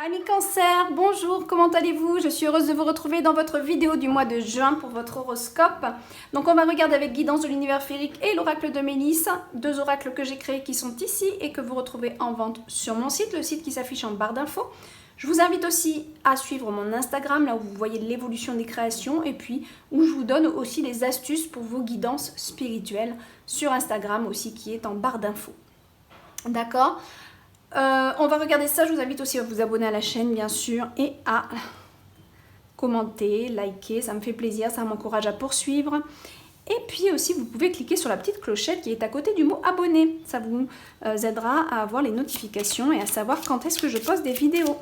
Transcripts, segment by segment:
Amis Cancer, bonjour, comment allez-vous? Je suis heureuse de vous retrouver dans votre vidéo du mois de juin pour votre horoscope. Donc on va regarder avec Guidance de l'univers féerique et l'oracle de Mélisse, deux oracles que j'ai créés qui sont ici et que vous retrouvez en vente sur mon site, le site qui s'affiche en barre d'infos. Je vous invite aussi à suivre mon Instagram, là où vous voyez l'évolution des créations et puis où je vous donne aussi les astuces pour vos guidances spirituelles sur Instagram aussi qui est en barre d'infos. D'accord? On va regarder ça, je vous invite aussi à vous abonner à la chaîne bien sûr et à commenter, liker, ça me fait plaisir, ça m'encourage à poursuivre. Et puis aussi vous pouvez cliquer sur la petite clochette qui est à côté du mot abonné, ça vous aidera à avoir les notifications et à savoir quand est-ce que je poste des vidéos.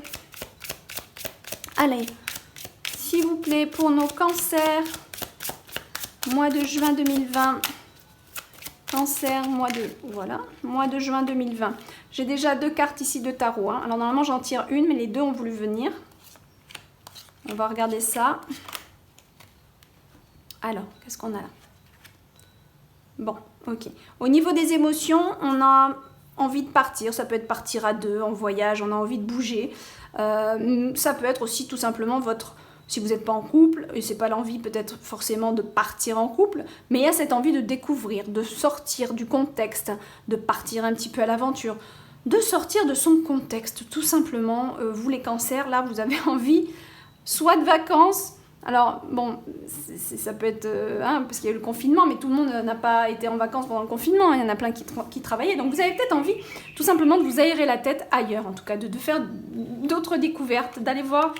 Allez, s'il vous plaît, pour nos cancers, mois de juin 2020. Cancer, mois de juin 2020. J'ai déjà deux cartes ici de tarot. Alors normalement j'en tire une, mais les deux ont voulu venir. On va regarder ça. Alors, qu'est-ce qu'on a là? Bon, ok. Au niveau des émotions, on a envie de partir. Ça peut être partir à deux, en voyage, on a envie de bouger. Ça peut être aussi tout simplement votre... Si vous n'êtes pas en couple, et c'est pas l'envie peut-être forcément de partir en couple, mais il y a cette envie de découvrir, de sortir du contexte, de partir un petit peu à l'aventure, de sortir de son contexte, tout simplement. Vous les cancers, là, vous avez envie soit de vacances, alors bon, ça peut être, parce qu'il y a eu le confinement, mais tout le monde n'a pas été en vacances pendant le confinement, il y en a plein qui travaillaient, donc vous avez peut-être envie tout simplement de vous aérer la tête ailleurs, en tout cas, de faire d'autres découvertes, d'aller voir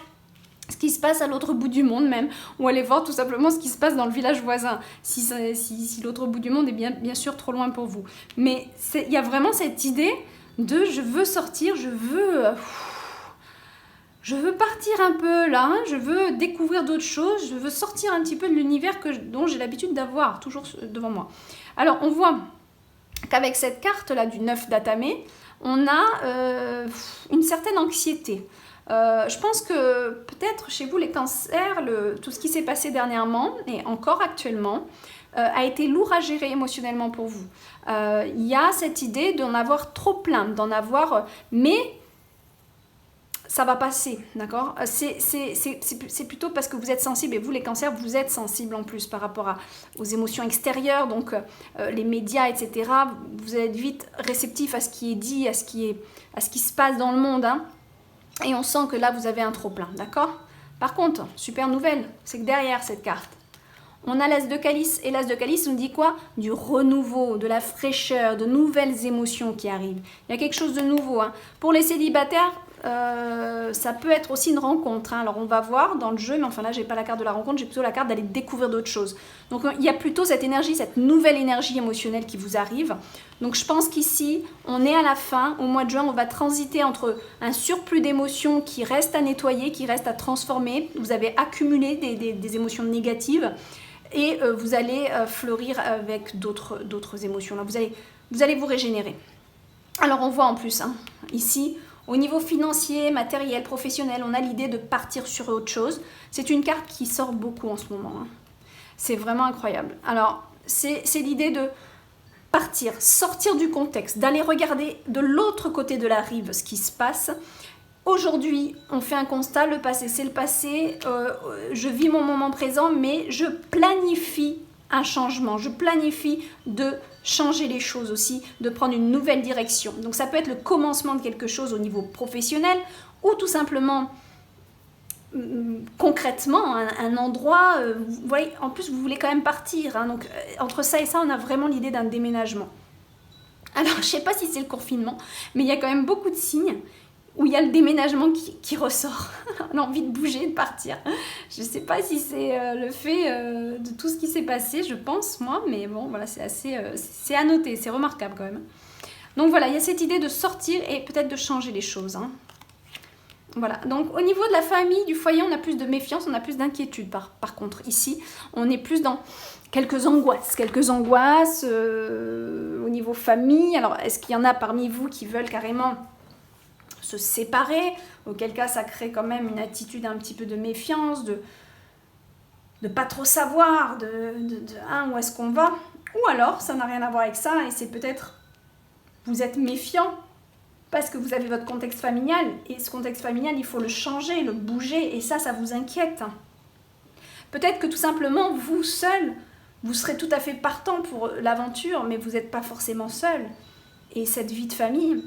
ce qui se passe à l'autre bout du monde même, ou aller voir tout simplement ce qui se passe dans le village voisin, si l'autre bout du monde est bien sûr trop loin pour vous. Mais il y a vraiment cette idée de je veux sortir, je veux partir un peu là, je veux découvrir d'autres choses, je veux sortir un petit peu de l'univers dont j'ai l'habitude d'avoir toujours devant moi. Alors on voit qu'avec cette carte là du 9 d'Atamé, on a une certaine anxiété. Je pense que peut-être chez vous les cancers, tout ce qui s'est passé dernièrement et encore actuellement a été lourd à gérer émotionnellement pour vous. Il y a cette idée d'en avoir trop plein, mais ça va passer, d'accord? C'est plutôt parce que vous êtes sensible, et vous les cancers, vous êtes sensible en plus par rapport aux émotions extérieures, donc les médias, etc. Vous êtes vite réceptif à ce qui est dit, à ce qui se passe dans le monde, hein. Et on sent que là, vous avez un trop-plein, d'accord? Par contre, super nouvelle, c'est que derrière cette carte, on a l'as de calice. Et l'as de calice nous dit quoi? Du renouveau, de la fraîcheur, de nouvelles émotions qui arrivent. Il y a quelque chose de nouveau, hein. Pour les célibataires, ça peut être aussi une rencontre, hein. Alors on va voir dans le jeu, mais enfin là j'ai pas la carte de la rencontre, j'ai plutôt la carte d'aller découvrir d'autres choses. Donc il y a plutôt cette énergie, cette nouvelle énergie émotionnelle qui vous arrive. Donc je pense qu'ici on est à la fin, au mois de juin on va transiter entre un surplus d'émotions qui reste à nettoyer, qui reste à transformer. Vous avez accumulé des émotions négatives et vous allez fleurir avec d'autres émotions. Là, vous allez vous régénérer. Alors on voit en plus, hein, ici, au niveau financier, matériel, professionnel, on a l'idée de partir sur autre chose. C'est une carte qui sort beaucoup en ce moment, hein. C'est vraiment incroyable. Alors, c'est l'idée de partir, sortir du contexte, d'aller regarder de l'autre côté de la rive ce qui se passe. Aujourd'hui, on fait un constat, le passé c'est le passé, je vis mon moment présent, mais je planifie un changement, je planifie de changer les choses aussi, de prendre une nouvelle direction. Donc ça peut être le commencement de quelque chose au niveau professionnel ou tout simplement concrètement un endroit, vous voyez, en plus vous voulez quand même partir, hein, donc entre ça et ça on a vraiment l'idée d'un déménagement. Alors je ne sais pas si c'est le confinement, mais il y a quand même beaucoup de signes où il y a le déménagement qui ressort, l'envie de bouger, de partir. Je ne sais pas si c'est le fait de tout ce qui s'est passé, je pense, moi, mais bon, voilà, c'est à noter, c'est remarquable quand même. Donc voilà, il y a cette idée de sortir et peut-être de changer les choses, hein. Voilà, donc au niveau de la famille, du foyer, on a plus de méfiance, on a plus d'inquiétude. Par contre, ici, on est plus dans quelques angoisses au niveau famille. Alors, est-ce qu'il y en a parmi vous qui veulent carrément se séparer, auquel cas ça crée quand même une attitude un petit peu de méfiance, de pas trop savoir où est-ce qu'on va, ou alors ça n'a rien à voir avec ça et c'est peut-être vous êtes méfiant parce que vous avez votre contexte familial, et ce contexte familial, il faut le changer, le bouger, et ça vous inquiète. Peut-être que tout simplement, vous seul, vous serez tout à fait partant pour l'aventure, mais vous n'êtes pas forcément seul. Et cette vie de famille,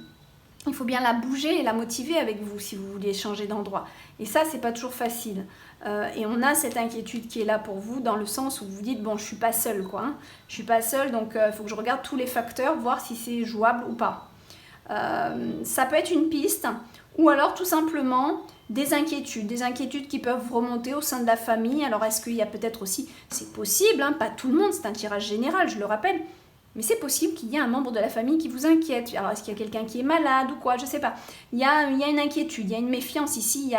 il faut bien la bouger et la motiver avec vous si vous voulez changer d'endroit. Et ça, c'est pas toujours facile. Et on a cette inquiétude qui est là pour vous, dans le sens où vous dites, bon, je suis pas seule, quoi. Hein. Je suis pas seule, donc il faut que je regarde tous les facteurs, voir si c'est jouable ou pas. Ça peut être une piste, ou alors tout simplement des inquiétudes qui peuvent remonter au sein de la famille. Alors est-ce qu'il y a peut-être aussi, c'est possible, hein, pas tout le monde, c'est un tirage général, je le rappelle, mais c'est possible qu'il y ait un membre de la famille qui vous inquiète. Alors est-ce qu'il y a quelqu'un qui est malade ou quoi, je sais pas. Il y a une inquiétude, il y a une méfiance ici,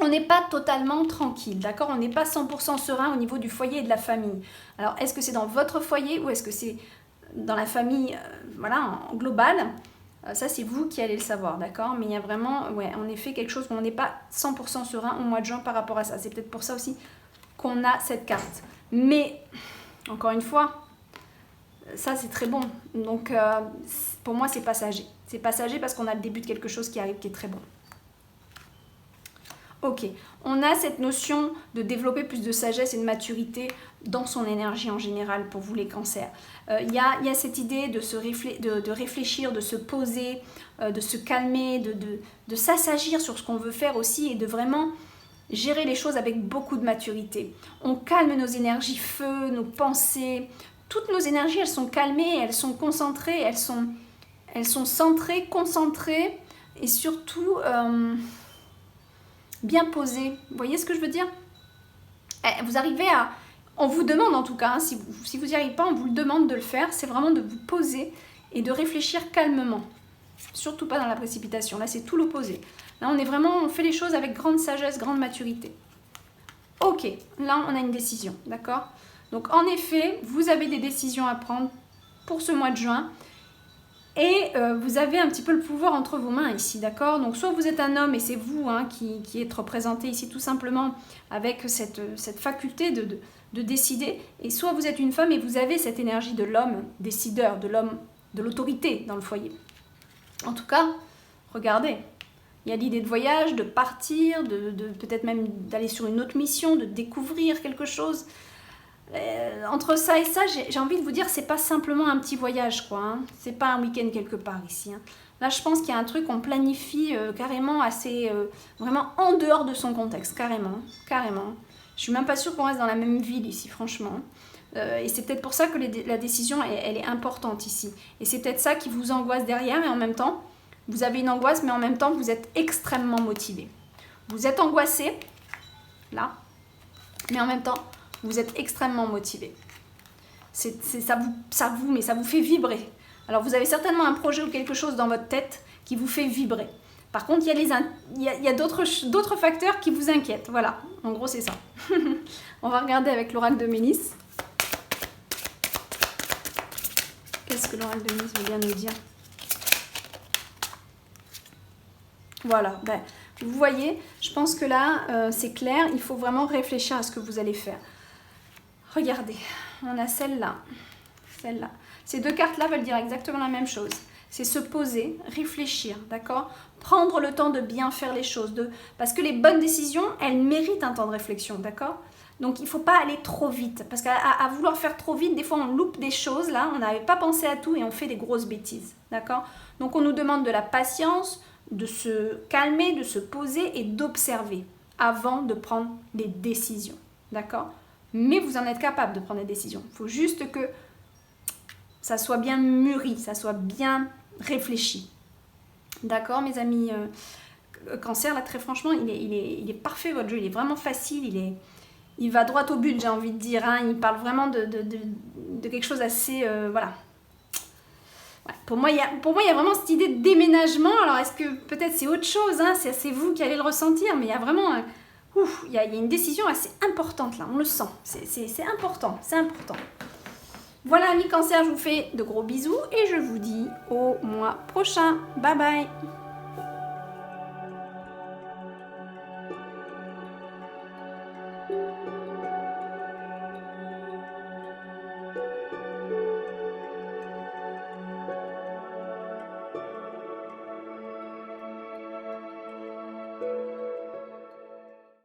on n'est pas totalement tranquille, d'accord? On n'est pas 100% serein au niveau du foyer et de la famille. Alors est-ce que c'est dans votre foyer ou est-ce que c'est dans la famille, voilà, en global? Ça, c'est vous qui allez le savoir, d'accord? Mais il y a vraiment, ouais, en effet, quelque chose où on n'est pas 100% serein au mois de juin par rapport à ça. C'est peut-être pour ça aussi qu'on a cette carte. Mais, encore une fois, ça, c'est très bon. Donc, pour moi, c'est passager. C'est passager parce qu'on a le début de quelque chose qui arrive qui est très bon. Ok, on a cette notion de développer plus de sagesse et de maturité dans son énergie en général pour vous les cancers. Il y a cette idée de réfléchir, de se poser, de se calmer, de s'assagir sur ce qu'on veut faire aussi et de vraiment gérer les choses avec beaucoup de maturité. On calme nos énergies feu, nos pensées, toutes nos énergies elles sont calmées, elles sont concentrées, elles sont centrées, concentrées et surtout... bien posé. Vous voyez ce que je veux dire? Vous arrivez à... On vous demande en tout cas, hein, si vous n'y arrivez pas, on vous le demande de le faire. C'est vraiment de vous poser et de réfléchir calmement. Surtout pas dans la précipitation. Là, c'est tout l'opposé. Là, on fait les choses avec grande sagesse, grande maturité. Ok, là, on a une décision, d'accord? Donc, en effet, vous avez des décisions à prendre pour ce mois de juin. Et vous avez un petit peu le pouvoir entre vos mains ici, d'accord? Donc soit vous êtes un homme et c'est vous hein, qui êtes représenté ici tout simplement avec cette faculté de décider. Et soit vous êtes une femme et vous avez cette énergie de l'homme décideur, de l'homme de l'autorité dans le foyer. En tout cas, regardez, il y a l'idée de voyage, de partir, de peut-être même d'aller sur une autre mission, de découvrir quelque chose. Entre ça et ça, j'ai envie de vous dire, c'est pas simplement un petit voyage, quoi. Hein. C'est pas un week-end quelque part ici. Hein. Là, je pense qu'il y a un truc qu'on planifie carrément assez, vraiment en dehors de son contexte, carrément, carrément. Je suis même pas sûre qu'on reste dans la même ville ici, franchement. Et c'est peut-être pour ça que la décision, elle est importante ici. Et c'est peut-être ça qui vous angoisse derrière, et en même temps, vous avez une angoisse, mais en même temps, vous êtes extrêmement motivé. Vous êtes angoissé, là, mais en même temps, vous êtes extrêmement motivé. Ça vous fait vibrer. Alors vous avez certainement un projet ou quelque chose dans votre tête qui vous fait vibrer. Par contre, il y a d'autres facteurs qui vous inquiètent. Voilà, en gros c'est ça. On va regarder avec l'oracle de Mélis. Qu'est-ce que l'oracle de Mélis veut bien nous dire? Voilà, ben, vous voyez, je pense que là, c'est clair, il faut vraiment réfléchir à ce que vous allez faire. Regardez, on a celle-là, celle-là. Ces deux cartes-là veulent dire exactement la même chose. C'est se poser, réfléchir, d'accord? Prendre le temps de bien faire les choses. Parce que les bonnes décisions, elles méritent un temps de réflexion, d'accord? Donc il ne faut pas aller trop vite. Parce qu'à vouloir faire trop vite, des fois on loupe des choses, là, on n'avait pas pensé à tout et on fait des grosses bêtises, d'accord? Donc on nous demande de la patience, de se calmer, de se poser et d'observer avant de prendre les décisions, d'accord? Mais vous en êtes capable de prendre des décisions. Il faut juste que ça soit bien mûri, ça soit bien réfléchi. D'accord, mes amis Cancer, là, très franchement, il est parfait, votre jeu. Il est vraiment facile, il va droit au but, j'ai envie de dire. Hein. Il parle vraiment de quelque chose assez... voilà. Ouais, pour moi, il y a vraiment cette idée de déménagement. Alors, est-ce que peut-être c'est autre chose, hein, c'est vous qui allez le ressentir, mais il y a vraiment... il y a une décision assez importante là, on le sent, c'est important, c'est important. Voilà, amis Cancer, je vous fais de gros bisous et je vous dis au mois prochain. Bye bye.